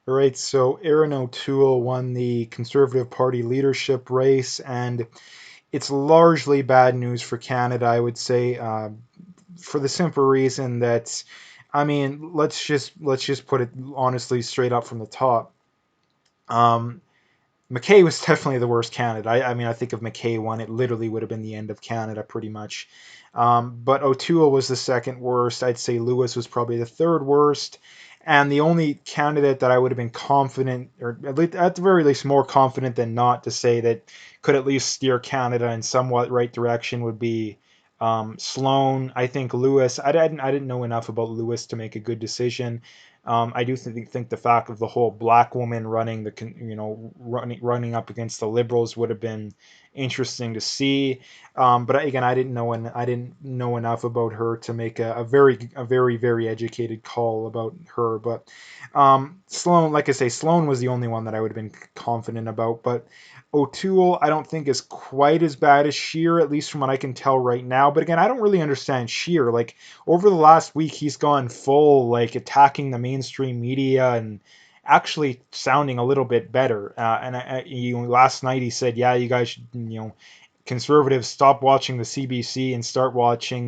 All right, so Erin O'Toole won the Conservative Party leadership race, and it's largely bad news for Canada, I would say, for the simple reason that, I mean, let's just put it honestly straight up from the top. Um, McKay was definitely the worst candidate. I mean, I think if McKay won, it literally would have been the end of Canada pretty much. But O'Toole was the second worst. I'd say Lewis was probably the third worst. And the only candidate that I would have been confident, or at least at the very least more confident than not to say that could at least steer Canada in somewhat right direction would be Sloan. I think Lewis. I didn't know enough about Lewis to make a good decision. I do think the fact of the whole black woman running running up against the liberals would have been interesting to see. But again, I didn't know enough about her to make a very educated call about her. But Sloan, like I say, Sloan was the only one that I would have been confident about. But O'Toole, I don't think is quite as bad as Scheer, at least from what I can tell right now. But again, I don't really understand Scheer. Like over the last week, he's gone full like attacking the mainstream media and actually sounding a little bit better. Last night he said, "Yeah, you guys should, conservatives stop watching the CBC and start watching,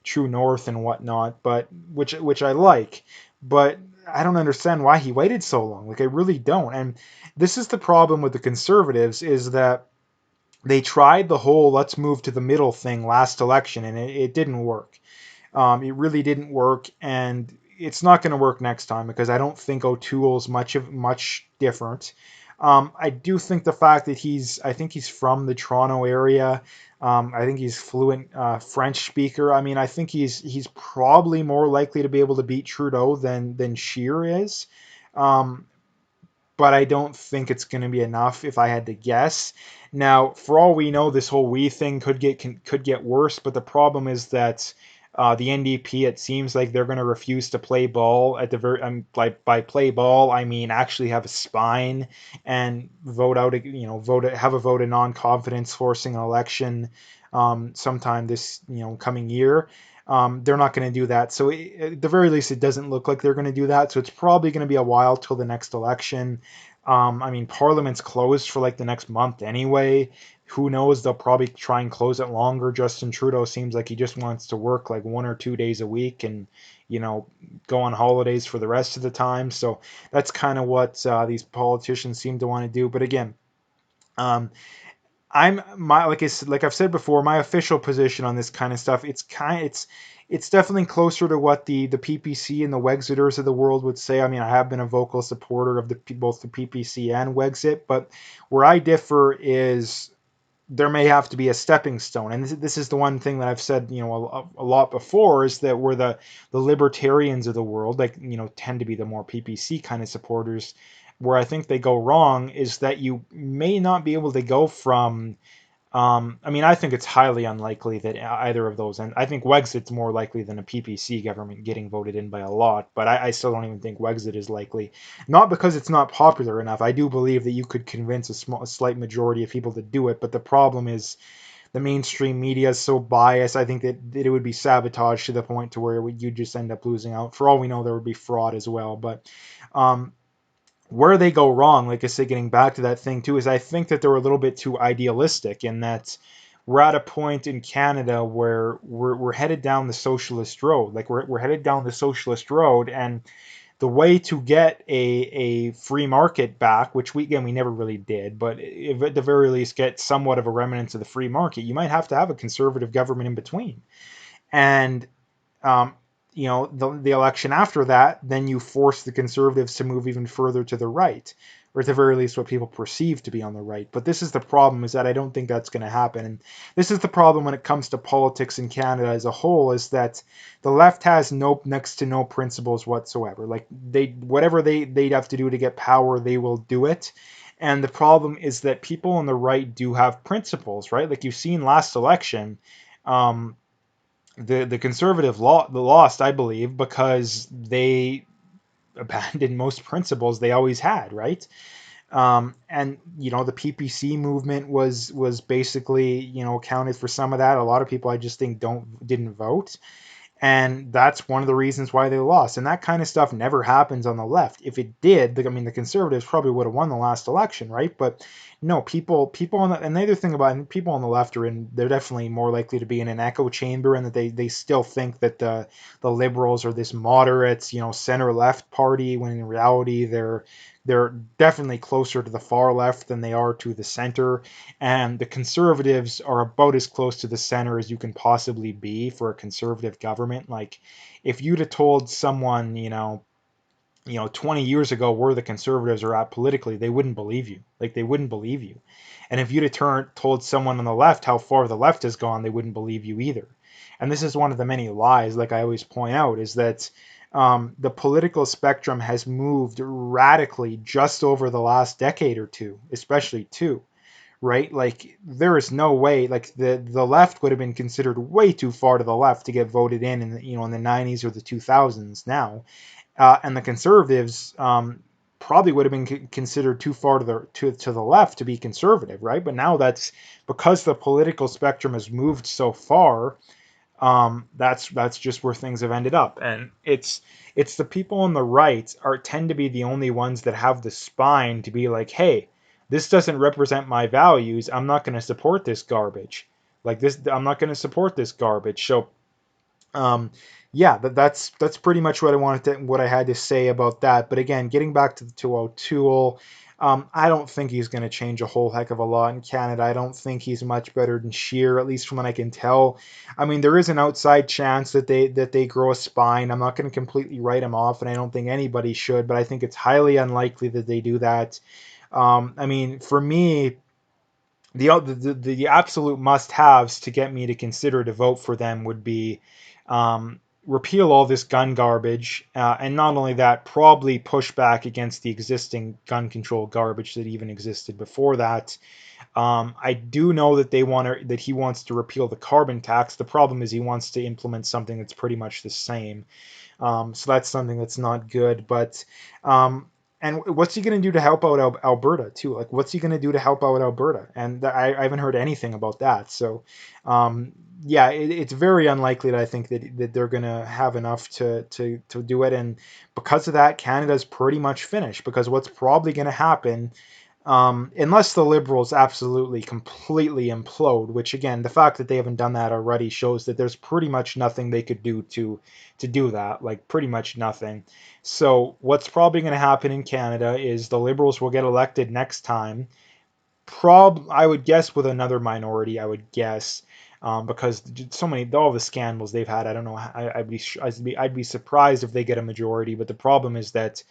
True North and whatnot." But which I like, but I don't understand why he waited so long. Like I really don't. And this is the problem with the conservatives is that they tried the whole let's move to the middle thing last election and it didn't work. It really didn't work, and it's not going to work next time because I don't think O'Toole's much different. I do think the fact that I think he's from the Toronto area. I think he's fluent French speaker. I mean, I think he's probably more likely to be able to beat Trudeau than Scheer is. Um, but I don't think it's going to be enough if I had to guess. Now, for all we know, this whole we thing could get worse. But the problem is that the NDP, it seems like they're going to refuse to play ball at the very like by play ball, I mean actually have a spine and vote out. Have a vote of non-confidence, forcing an election sometime this coming year. They're not going to do that. So at the very least, it doesn't look like they're going to do that. So it's probably going to be a while till the next election. I mean, Parliament's closed for like the next month anyway. Who knows? They'll probably try and close it longer. Justin Trudeau seems like he just wants to work like 1 or 2 days a week and, you know, go on holidays for the rest of the time. So that's kind of what these politicians seem to want to do. But again, um, like I've said before, my official position on this kind of stuff, it's definitely closer to what the PPC and the Wexiters of the world would say. I mean, I have been a vocal supporter of both the PPC and Wexit, but where I differ is there may have to be a stepping stone. And this is the one thing that I've said, a lot before is that we're the libertarians of the world, like, tend to be the more PPC kind of supporters. Where I think they go wrong is that you may not be able to go from I mean, I think it's highly unlikely that either of those, and I think Wexit's more likely than a PPC government getting voted in by a lot, but I still don't even think Wexit is likely. Not because it's not popular enough. I do believe that you could convince a slight majority of people to do it, but the problem is the mainstream media is so biased. I think that it would be sabotaged to the point to where you just end up losing out. For all we know, there would be fraud as well, but. Um, where they go wrong, like I said, getting back to that thing too, is I think that they're a little bit too idealistic in that we're at a point in Canada where we're headed down the socialist road. Like we're headed down the socialist road, and the way to get a free market back, which we never really did, but if at the very least get somewhat of a remnant of the free market, you might have to have a conservative government in between. And um, the election after that, then you force the conservatives to move even further to the right, or at the very least what people perceive to be on the right. But this is the problem, is that I don't think that's going to happen. And this is the problem when it comes to politics in Canada as a whole, is that the left has next to no principles whatsoever. Like whatever they'd have to do to get power, they will do it. And the problem is that people on the right do have principles, right? Like you've seen last election. Um, the conservative lost, I believe, because they abandoned most principles they always had, right? And the PPC movement was basically accounted for some of that. A lot of people I just think didn't vote, And that's one of the reasons why they lost. And that kind of stuff never happens on the left. If it did, I mean, the conservatives probably would have won the last election, right? But no, people on the, and the other thing about it, people on the left are in, they're definitely more likely to be in an echo chamber, and that they still think that the liberals are this moderate, center left party, when in reality they're definitely closer to the far left than they are to the center. And the conservatives are about as close to the center as you can possibly be for a conservative government. Like, if you'd have told someone, 20 years ago where the conservatives are at politically, they wouldn't believe you. Like, they wouldn't believe you. And if you'd have told someone on the left how far the left has gone, they wouldn't believe you either. And this is one of the many lies, like I always point out, is that the political spectrum has moved radically just over the last decade or two, especially two, right? Like, there is no way, like, the left would have been considered way too far to the left to get voted in the, in the 90s or the 2000s now. And the conservatives probably would have been considered too far to the left to be conservative, right? But now that's because the political spectrum has moved so far. That's just where things have ended up, and it's the people on the right are tend to be the only ones that have the spine to be like, hey, this doesn't represent my values. I'm not going to support this garbage. Like this, I'm not going to support this garbage. So um, yeah, that's pretty much what I had to say about that. But again, getting back to the 2 toole, I don't think he's going to change a whole heck of a lot in Canada. I don't think he's much better than Shear, at least from what I can tell. I mean, there is an outside chance that they grow a spine. I'm not going to completely write him off, and I don't think anybody should, but I think it's highly unlikely that they do that. I mean, for me, the absolute must-haves to get me to consider to vote for them would be repeal all this gun garbage, and not only that, probably push back against the existing gun control garbage that even existed before that. I do know that he wants to repeal the carbon tax. The problem is he wants to implement something that's pretty much the same. So that's something that's not good. But and what's he going to do to help out Alberta too? Like, what's he going to do to help out Alberta? And I haven't heard anything about that. So yeah, it's very unlikely that I think that they're going to have enough to do it. And because of that, Canada's pretty much finished. Because what's probably going to happen, unless the Liberals absolutely completely implode, which again, the fact that they haven't done that already shows that there's pretty much nothing they could do to do that, like pretty much nothing. So what's probably going to happen in Canada is the Liberals will get elected next time, I would guess with another minority. I would guess because so many all the scandals they've had. I don't know. I'd be surprised if they get a majority. But the problem is that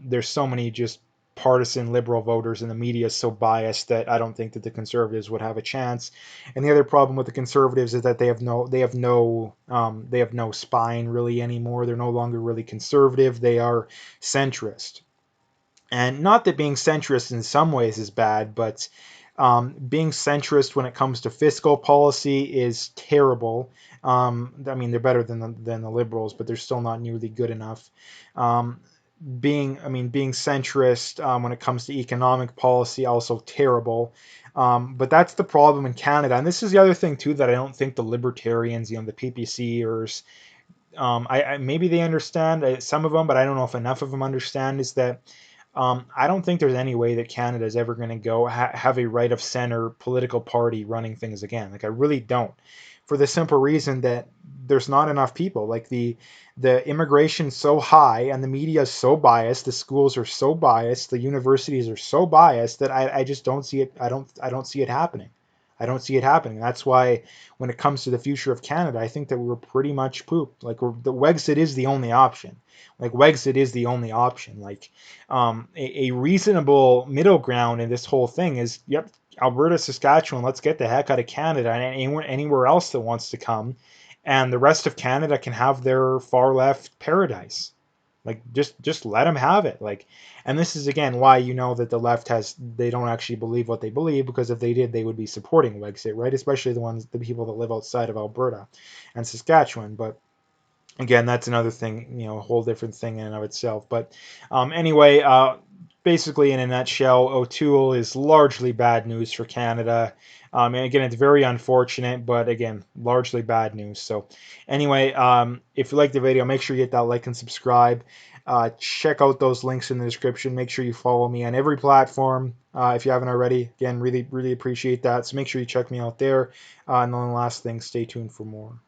there's so many just partisan liberal voters, and the media is so biased that I don't think that the conservatives would have a chance. And the other problem with the conservatives is that they have no spine really anymore. They're no longer really conservative. They are centrist. And not that being centrist in some ways is bad, but being centrist when it comes to fiscal policy is terrible. I mean, they're better than the liberals, but they're still not nearly good enough. Um, being centrist when it comes to economic policy, also terrible. But that's the problem in Canada, and this is the other thing too that I don't think the libertarians, the PPCers, maybe they understand, some of them, but I don't know if enough of them understand, is that I don't think there's any way that Canada is ever going to have a right of center political party running things again. Like, I really don't, for the simple reason that there's not enough people. Like, the immigration's so high, and the media is so biased, the schools are so biased, the universities are so biased that I just don't see it. I don't see it happening. I don't see it happening. That's why when it comes to the future of Canada, I think that we're pretty much pooped. Like, the Wexit is the only option. Like, Wexit is the only option. Like, a reasonable middle ground in this whole thing is, yep, Alberta, Saskatchewan, let's get the heck out of Canada, and anywhere else that wants to come, and the rest of Canada can have their far left paradise. Like, just let them have it. Like, and this is again why that the left they don't actually believe what they believe, because if they did, they would be supporting Wexit, right? Especially the people that live outside of Alberta and Saskatchewan. But again, that's another thing, a whole different thing in and of itself. But anyway, basically in a nutshell, O'Toole is largely bad news for Canada. And again, it's very unfortunate, but again, largely bad news. So anyway, if you like the video, make sure you hit that like and subscribe. Check out those links in the description. Make sure you follow me on every platform if you haven't already. Again, really, really appreciate that. So make sure you check me out there. And then the last thing, stay tuned for more.